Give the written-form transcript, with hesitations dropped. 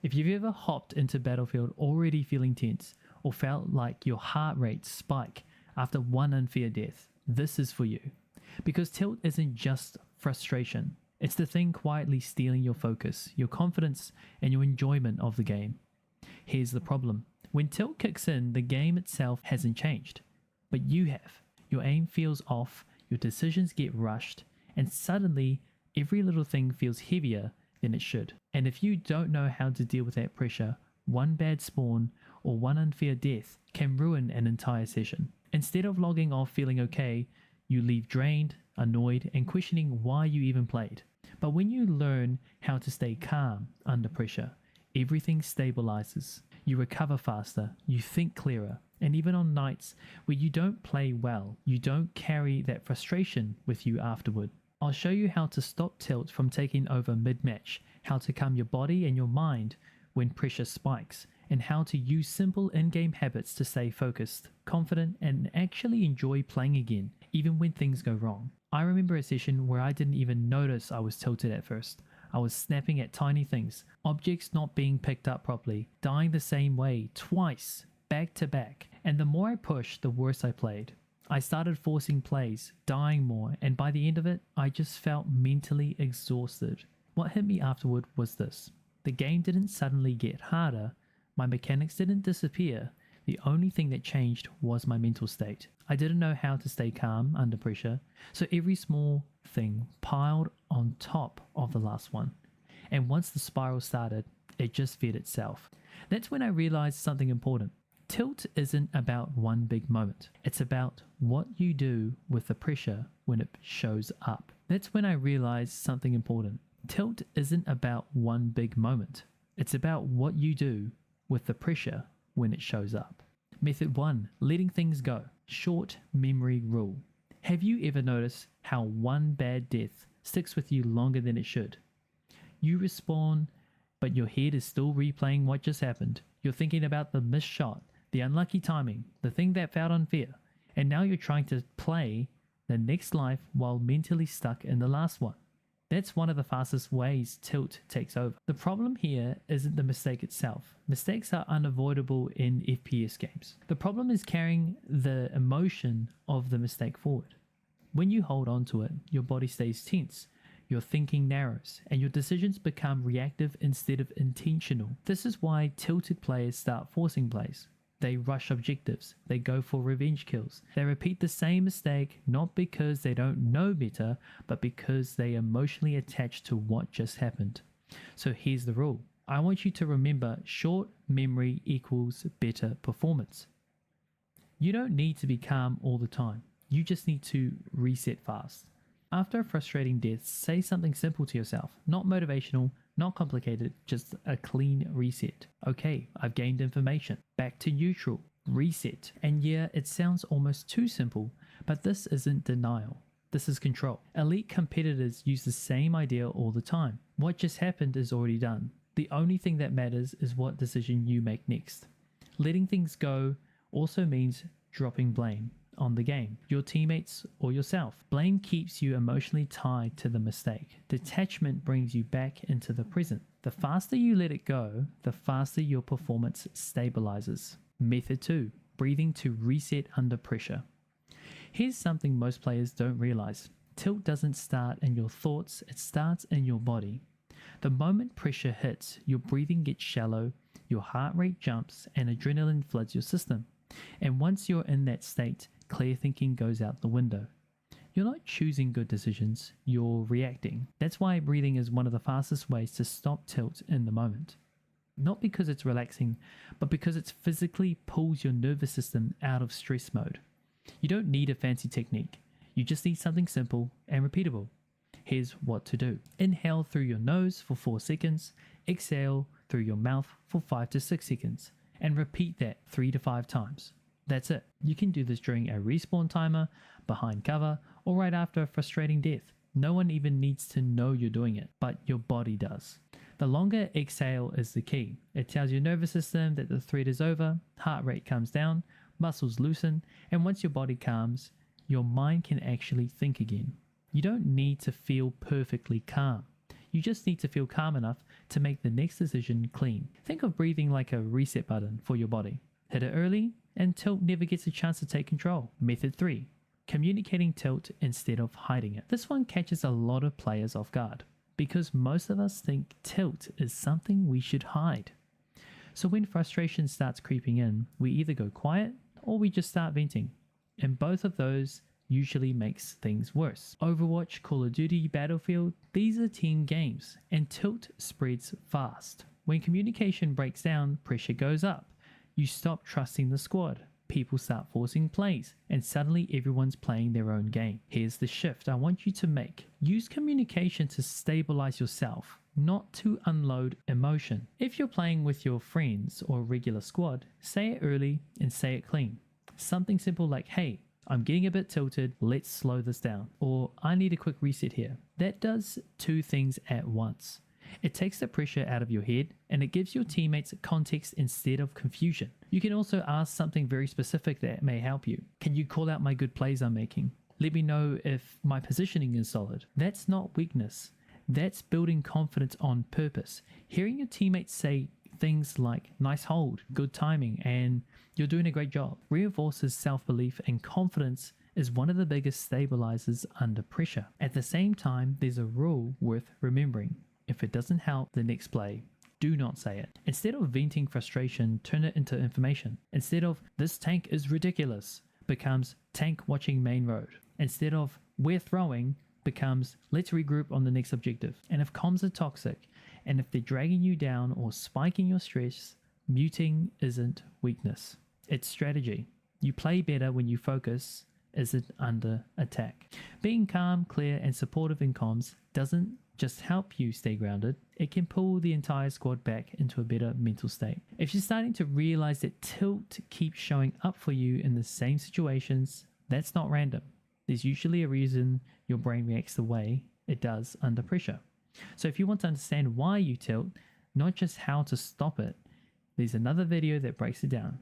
If you've ever hopped into Battlefield already feeling tense or felt like your heart rate spike after one unfair death, this is for you. Because tilt isn't just frustration. It's the thing quietly stealing your focus, your confidence, and your enjoyment of the game. Here's the problem. When tilt kicks in, the game itself hasn't changed. But you have. Your aim feels off, your decisions get rushed, and suddenly every little thing feels heavier than it should. And if you don't know how to deal with that pressure, one bad spawn or one unfair death can ruin an entire session. Instead of logging off feeling okay, you leave drained, annoyed, and questioning why you even played. But when you learn how to stay calm under pressure, everything stabilizes. You recover faster, you think clearer, and even on nights where you don't play well, you don't carry that frustration with you afterward. I'll show you how to stop tilt from taking over mid-match, how to calm your body and your mind when pressure spikes, and how to use simple in-game habits to stay focused, confident, and actually enjoy playing again, even when things go wrong. I remember a session where I didn't even notice I was tilted at first. I was snapping at tiny things, objects not being picked up properly, dying the same way, twice, back to back, and the more I pushed, the worse I played. I started forcing plays, dying more, and by the end of it, I just felt mentally exhausted. What hit me afterward was this. The game didn't suddenly get harder, my mechanics didn't disappear, the only thing that changed was my mental state. I didn't know how to stay calm under pressure, so every small thing piled on top of the last one. And once the spiral started, it just fed itself. That's when I realized something important. Tilt isn't about one big moment. It's about what you do with the pressure when it shows up. That's when I realized something important. Tilt isn't about one big moment. It's about what you do with the pressure when it shows up. Method 1. Letting things go. Short memory rule. Have you ever noticed how one bad death sticks with you longer than it should? You respawn, but your head is still replaying what just happened. You're thinking about the missed shot, the unlucky timing, the thing that felt unfair, and now you're trying to play the next life while mentally stuck in the last one. That's one of the fastest ways tilt takes over. The problem here isn't the mistake itself. Mistakes are unavoidable in FPS games. The problem is carrying the emotion of the mistake forward. When you hold on to it, your body stays tense, your thinking narrows, and your decisions become reactive instead of intentional. This is why tilted players start forcing plays. They rush objectives, they go for revenge kills, they repeat the same mistake not because they don't know better, but because they emotionally attach to what just happened. So here's the rule. I want you to remember short memory equals better performance. You don't need to be calm all the time. You just need to reset fast. After a frustrating death, say something simple to yourself, not motivational, not complicated, just a clean reset. Okay, I've gained information. Back to neutral. Reset. And yeah, it sounds almost too simple, but this isn't denial. This is control. Elite competitors use the same idea all the time. What just happened is already done. The only thing that matters is what decision you make next. Letting things go also means dropping blame on the game, your teammates, or yourself. Blame keeps you emotionally tied to the mistake. Detachment brings you back into the present. The faster you let it go, the faster your performance stabilizes. Method 2. Breathing to reset under pressure. Here's something most players don't realize. Tilt doesn't start in your thoughts, it starts in your body. The moment pressure hits, your breathing gets shallow, your heart rate jumps, and adrenaline floods your system. And once you're in that state, clear thinking goes out the window. You're not choosing good decisions, you're reacting. That's why breathing is one of the fastest ways to stop tilt in the moment. Not because it's relaxing, but because it physically pulls your nervous system out of stress mode. You don't need a fancy technique. You just need something simple and repeatable. Here's what to do. Inhale through your nose for 4 seconds, exhale through your mouth for 5 to 6 seconds, and repeat that 3 to 5 times. That's it. You can do this during a respawn timer, behind cover, or right after a frustrating death. No one even needs to know you're doing it, but your body does. The longer exhale is the key. It tells your nervous system that the threat is over, heart rate comes down, muscles loosen, and once your body calms, your mind can actually think again. You don't need to feel perfectly calm. You You just need to feel calm enough to make the next decision clean. Think of breathing like a reset button for your body. Hit it early, and tilt never gets a chance to take control. Method 3. Communicating tilt instead of hiding it. This one catches a lot of players off guard, because most of us think tilt is something we should hide. So when frustration starts creeping in, we either go quiet or we just start venting. And both of those usually makes things worse. Overwatch, Call of Duty, Battlefield, these are team games, and tilt spreads fast. When communication breaks down, pressure goes up. You stop trusting the squad. People start forcing plays, and suddenly everyone's playing their own game. Here's the shift I want you to make. Use communication to stabilize yourself, not to unload emotion. If you're playing with your friends or a regular squad, say it early and say it clean. Something simple like, hey, I'm getting a bit tilted, let's slow this down. Or I need a quick reset here. That does two things at once. It takes the pressure out of your head, and it gives your teammates context instead of confusion. You can also ask something very specific that may help you. Can you call out my good plays I'm making? Let me know if my positioning is solid. That's not weakness. That's building confidence on purpose. Hearing your teammates say things like nice hold, good timing, and you're doing a great job reinforces self-belief, and confidence is one of the biggest stabilizers under pressure. At the same time, there's a rule worth remembering. If it doesn't help the next play, do not say it. Instead of venting frustration, turn it into information. Instead of this tank is ridiculous, becomes tank watching main road. Instead of we're throwing, becomes let's regroup on the next objective. And if comms are toxic, and if they're dragging you down or spiking your stress, muting isn't weakness. It's strategy. You play better when you focus isn't under attack. Being calm, clear, and supportive in comms doesn't just help you stay grounded, it can pull the entire squad back into a better mental state. If you're starting to realize that tilt keeps showing up for you in the same situations, that's not random. There's usually a reason your brain reacts the way it does under pressure. So if you want to understand why you tilt, not just how to stop it, there's another video that breaks it down.